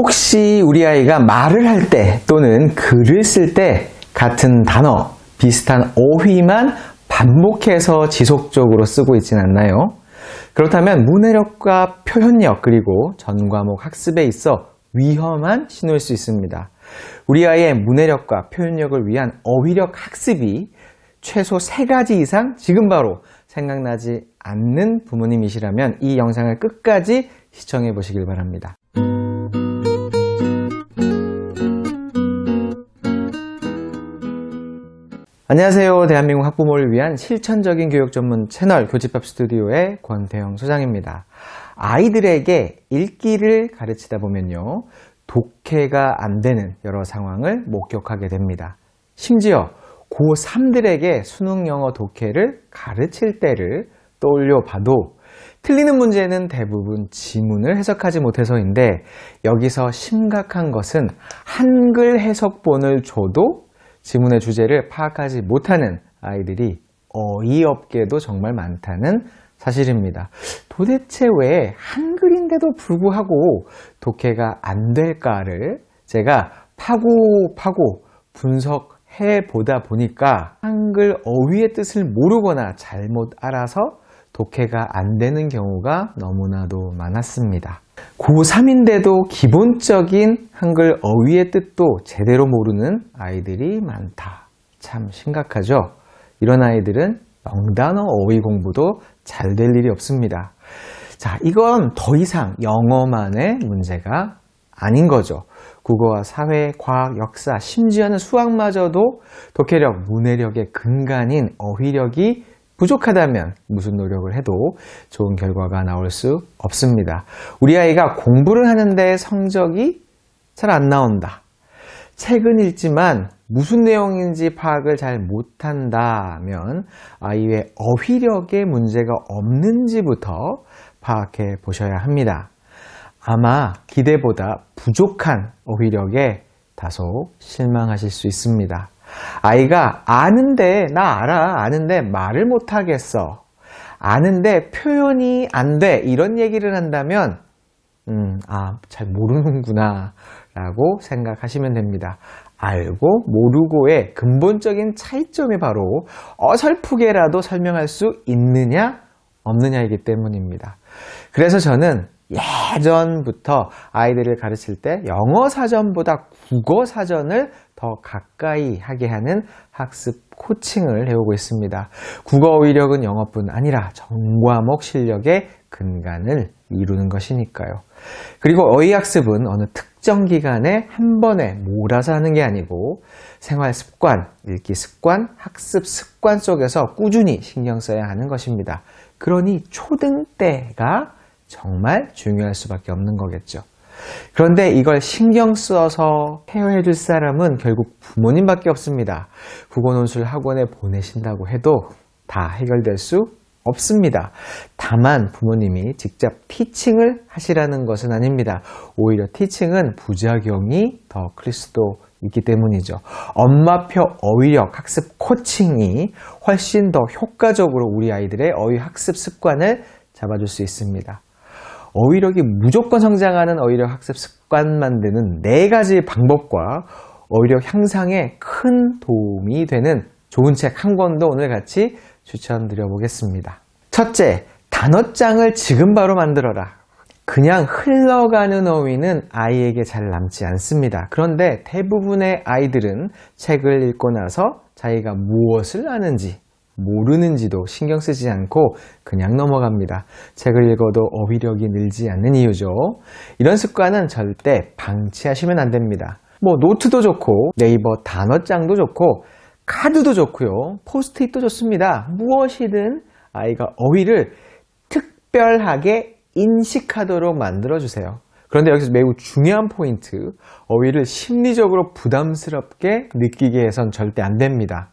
혹시 우리 아이가 말을 할 때 또는 글을 쓸 때 같은 단어, 비슷한 어휘만 반복해서 지속적으로 쓰고 있진 않나요? 그렇다면 문해력과 표현력 그리고 전 과목 학습에 있어 위험한 신호일 수 있습니다. 우리 아이의 문해력과 표현력을 위한 어휘력 학습이 최소 3가지 이상 지금 바로 생각나지 않는 부모님이시라면 이 영상을 끝까지 시청해 보시길 바랍니다. 안녕하세요. 대한민국 학부모를 위한 실천적인 교육 전문 채널 교집합 스튜디오의 권태영 소장입니다. 아이들에게 읽기를 가르치다 보면요, 독해가 안 되는 여러 상황을 목격하게 됩니다. 심지어 고3들에게 수능 영어 독해를 가르칠 때를 떠올려 봐도 틀리는 문제는 대부분 지문을 해석하지 못해서인데, 여기서 심각한 것은 한글 해석본을 줘도 지문의 주제를 파악하지 못하는 아이들이 어이없게도 정말 많다는 사실입니다. 도대체 왜 한글인데도 불구하고 독해가 안 될까를 제가 파고 분석해 보다 보니까 한글 어휘의 뜻을 모르거나 잘못 알아서 독해가 안 되는 경우가 너무나도 많았습니다. 고3인데도 기본적인 한글 어휘의 뜻도 제대로 모르는 아이들이 많다. 참 심각하죠? 이런 아이들은 영단어 어휘 공부도 잘 될 일이 없습니다. 자, 이건 더 이상 영어만의 문제가 아닌 거죠. 국어와 사회, 과학, 역사, 심지어는 수학마저도 독해력, 문해력의 근간인 어휘력이 부족하다면 무슨 노력을 해도 좋은 결과가 나올 수 없습니다. 우리 아이가 공부를 하는데 성적이 잘 안 나온다. 책은 읽지만 무슨 내용인지 파악을 잘 못한다면 아이의 어휘력에 문제가 없는지부터 파악해 보셔야 합니다. 아마 기대보다 부족한 어휘력에 다소 실망하실 수 있습니다. 아이가 아는데 아는데 말을 못하겠어, 아는데 표현이 안 돼, 이런 얘기를 한다면 잘 모르는구나 라고 생각하시면 됩니다. 알고 모르고의 근본적인 차이점이 바로 어설프게라도 설명할 수 있느냐 없느냐이기 때문입니다. 그래서 저는 예전부터 아이들을 가르칠 때 영어 사전보다 국어 사전을 더 가까이 하게 하는 학습 코칭을 해오고 있습니다. 국어 어휘력은 영어뿐 아니라 전과목 실력의 근간을 이루는 것이니까요. 그리고 어휘학습은 어느 특정 기간에 한 번에 몰아서 하는 게 아니고 생활 습관, 읽기 습관, 학습 습관 속에서 꾸준히 신경 써야 하는 것입니다. 그러니 초등 때가 정말 중요할 수밖에 없는 거겠죠. 그런데 이걸 신경 써서 케어해 줄 사람은 결국 부모님밖에 없습니다. 국어 논술 학원에 보내신다고 해도 다 해결될 수 없습니다. 다만 부모님이 직접 티칭을 하시라는 것은 아닙니다. 오히려 티칭은 부작용이 더 클 수도 있기 때문이죠. 엄마표 어휘력 학습 코칭이 훨씬 더 효과적으로 우리 아이들의 어휘 학습 습관을 잡아줄 수 있습니다. 어휘력이 무조건 성장하는 어휘력 학습 습관 만드는 4가지 방법과 어휘력 향상에 큰 도움이 되는 좋은 책 한 권도 오늘 같이 추천드려 보겠습니다. 첫째, 단어장을 지금 바로 만들어라. 그냥 흘러가는 어휘는 아이에게 잘 남지 않습니다. 그런데 대부분의 아이들은 책을 읽고 나서 자기가 무엇을 아는지 모르는지도 신경 쓰지 않고 그냥 넘어갑니다. 책을 읽어도 어휘력이 늘지 않는 이유죠. 이런 습관은 절대 방치하시면 안 됩니다. 노트도 좋고 네이버 단어장도 좋고 카드도 좋고요, 포스트잇도 좋습니다. 무엇이든 아이가 어휘를 특별하게 인식하도록 만들어주세요. 그런데 여기서 매우 중요한 포인트, 어휘를 심리적으로 부담스럽게 느끼게 해선 절대 안 됩니다.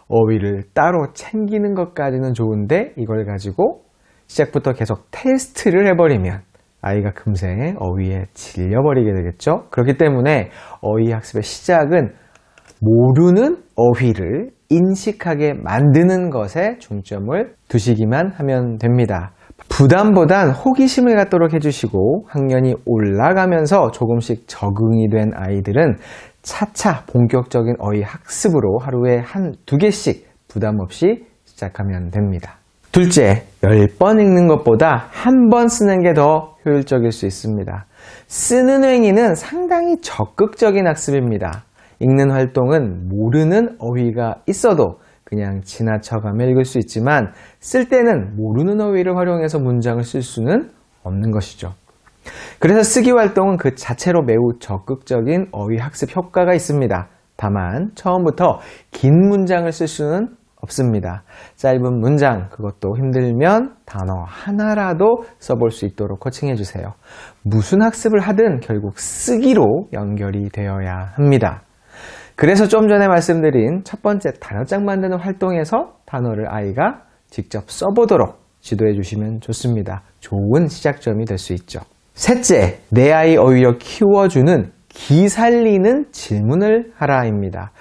어휘를 따로 챙기는 것까지는 좋은데 이걸 가지고 시작부터 계속 테스트를 해버리면 아이가 금세 어휘에 질려버리게 되겠죠. 그렇기 때문에 어휘 학습의 시작은 모르는 어휘를 인식하게 만드는 것에 중점을 두시기만 하면 됩니다. 부담보단 호기심을 갖도록 해주시고 학년이 올라가면서 조금씩 적응이 된 아이들은 차차 본격적인 어휘 학습으로 하루에 두 개씩 부담 없이 시작하면 됩니다. 둘째, 10번 읽는 것보다 한 번 쓰는 게 더 효율적일 수 있습니다. 쓰는 행위는 상당히 적극적인 학습입니다. 읽는 활동은 모르는 어휘가 있어도 그냥 지나쳐가며 읽을 수 있지만 쓸 때는 모르는 어휘를 활용해서 문장을 쓸 수는 없는 것이죠. 그래서 쓰기 활동은 그 자체로 매우 적극적인 어휘 학습 효과가 있습니다. 다만 처음부터 긴 문장을 쓸 수는 없습니다. 짧은 문장, 그것도 힘들면 단어 하나라도 써볼 수 있도록 코칭해 주세요. 무슨 학습을 하든 결국 쓰기로 연결이 되어야 합니다. 그래서 좀 전에 말씀드린 첫 번째 단어장 만드는 활동에서 단어를 아이가 직접 써보도록 지도해 주시면 좋습니다. 좋은 시작점이 될 수 있죠. 셋째, 내 아이 어휘력 키워주는 기살리는 질문을 하라입니다.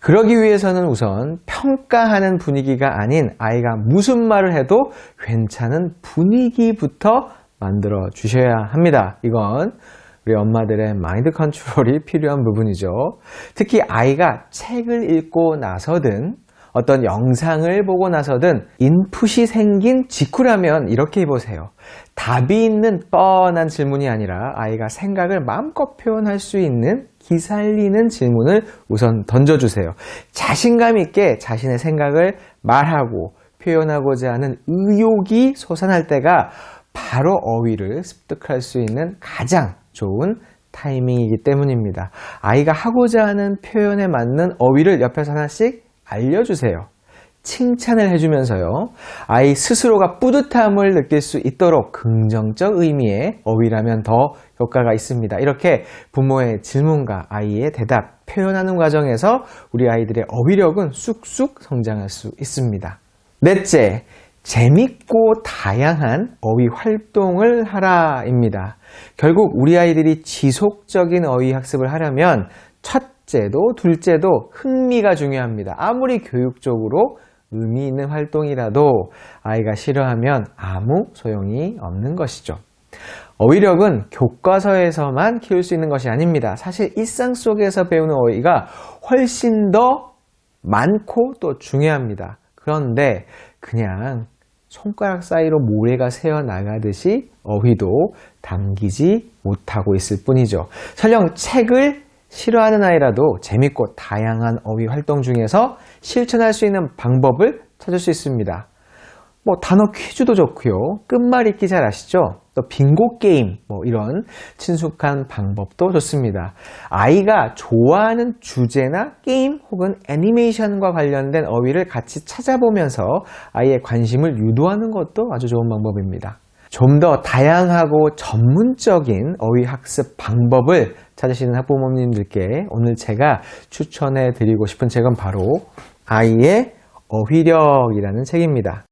그러기 위해서는 우선 평가하는 분위기가 아닌 아이가 무슨 말을 해도 괜찮은 분위기부터 만들어 주셔야 합니다. 이건 우리 엄마들의 마인드 컨트롤이 필요한 부분이죠. 특히 아이가 책을 읽고 나서든 어떤 영상을 보고 나서든 인풋이 생긴 직후라면 이렇게 해보세요. 답이 있는 뻔한 질문이 아니라 아이가 생각을 마음껏 표현할 수 있는 기살리는 질문을 우선 던져주세요. 자신감 있게 자신의 생각을 말하고 표현하고자 하는 의욕이 솟아날 때가 바로 어휘를 습득할 수 있는 가장 좋은 타이밍이기 때문입니다. 아이가 하고자 하는 표현에 맞는 어휘를 옆에서 하나씩 알려주세요. 칭찬을 해주면서요. 아이 스스로가 뿌듯함을 느낄 수 있도록 긍정적 의미의 어휘라면 더 효과가 있습니다. 이렇게 부모의 질문과 아이의 대답, 표현하는 과정에서 우리 아이들의 어휘력은 쑥쑥 성장할 수 있습니다. 넷째, 재밌고 다양한 어휘 활동을 하라입니다. 결국 우리 아이들이 지속적인 어휘 학습을 하려면 첫째도 둘째도 흥미가 중요합니다. 아무리 교육적으로 의미 있는 활동이라도 아이가 싫어하면 아무 소용이 없는 것이죠. 어휘력은 교과서에서만 키울 수 있는 것이 아닙니다. 사실 일상 속에서 배우는 어휘가 훨씬 더 많고 또 중요합니다. 그런데 그냥 손가락 사이로 모래가 새어나가듯이 어휘도 담기지 못하고 있을 뿐이죠. 설령 책을 싫어하는 아이라도 재밌고 다양한 어휘 활동 중에서 실천할 수 있는 방법을 찾을 수 있습니다. 단어 퀴즈도 좋고요. 끝말잇기 잘 아시죠? 또 빙고 게임, 이런 친숙한 방법도 좋습니다. 아이가 좋아하는 주제나 게임 혹은 애니메이션과 관련된 어휘를 같이 찾아보면서 아이의 관심을 유도하는 것도 아주 좋은 방법입니다. 좀 더 다양하고 전문적인 어휘 학습 방법을 찾으시는 학부모님들께 오늘 제가 추천해 드리고 싶은 책은 바로 아이의 어휘력이라는 책입니다.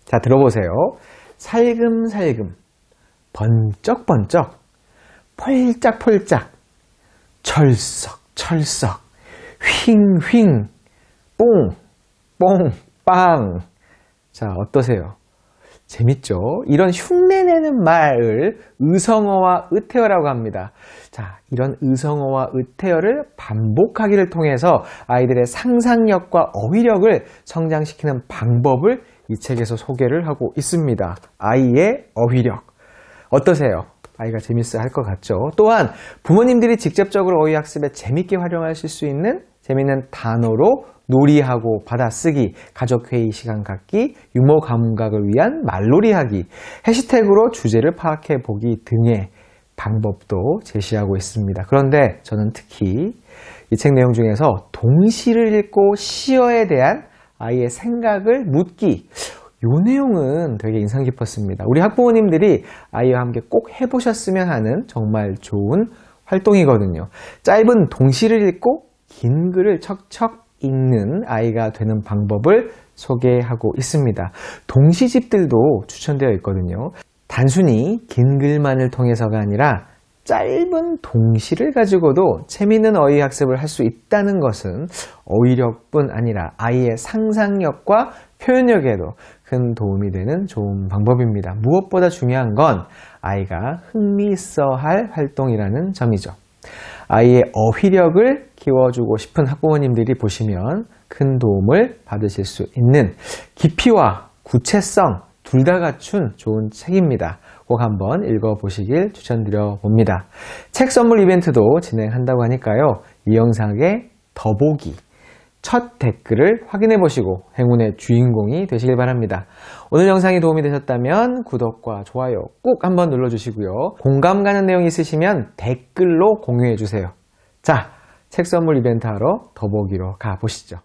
자, 들어보세요. 살금살금, 번쩍번쩍, 폴짝폴짝, 철썩철썩, 휑휑, 뽕, 빵. 자, 어떠세요? 재밌죠? 이런 흉내내는 말을 의성어와 의태어라고 합니다. 자, 이런 의성어와 의태어를 반복하기를 통해서 아이들의 상상력과 어휘력을 성장시키는 방법을 이 책에서 소개를 하고 있습니다. 아이의 어휘력. 어떠세요? 아이가 재밌어 할 것 같죠? 또한 부모님들이 직접적으로 어휘 학습에 재밌게 활용하실 수 있는 재밌는 단어로 놀이하고 받아쓰기, 가족회의 시간 갖기, 유머 감각을 위한 말놀이하기, 해시태그로 주제를 파악해 보기 등의 방법도 제시하고 있습니다. 그런데 저는 특히 이 책 내용 중에서 동시를 읽고 시어에 대한 아이의 생각을 묻기, 이 내용은 되게 인상 깊었습니다. 우리 학부모님들이 아이와 함께 꼭 해보셨으면 하는 정말 좋은 활동이거든요. 짧은 동시를 읽고 긴 글을 척척 읽는 아이가 되는 방법을 소개하고 있습니다. 동시집들도 추천되어 있거든요. 단순히 긴 글만을 통해서가 아니라 짧은 동시를 가지고도 재미있는 어휘 학습을 할 수 있다는 것은 어휘력뿐 아니라 아이의 상상력과 표현력에도 큰 도움이 되는 좋은 방법입니다. 무엇보다 중요한 건 아이가 흥미있어 할 활동이라는 점이죠. 아이의 어휘력을 키워주고 싶은 학부모님들이 보시면 큰 도움을 받으실 수 있는 깊이와 구체성 둘 다 갖춘 좋은 책입니다. 꼭 한번 읽어보시길 추천드려 봅니다. 책 선물 이벤트도 진행한다고 하니까요. 이 영상의 더보기 첫 댓글을 확인해 보시고 행운의 주인공이 되시길 바랍니다. 오늘 영상이 도움이 되셨다면 구독과 좋아요 꼭 한번 눌러주시고요. 공감 가는 내용 있으시면 댓글로 공유해 주세요. 자, 책 선물 이벤트 하러 더보기로 가보시죠.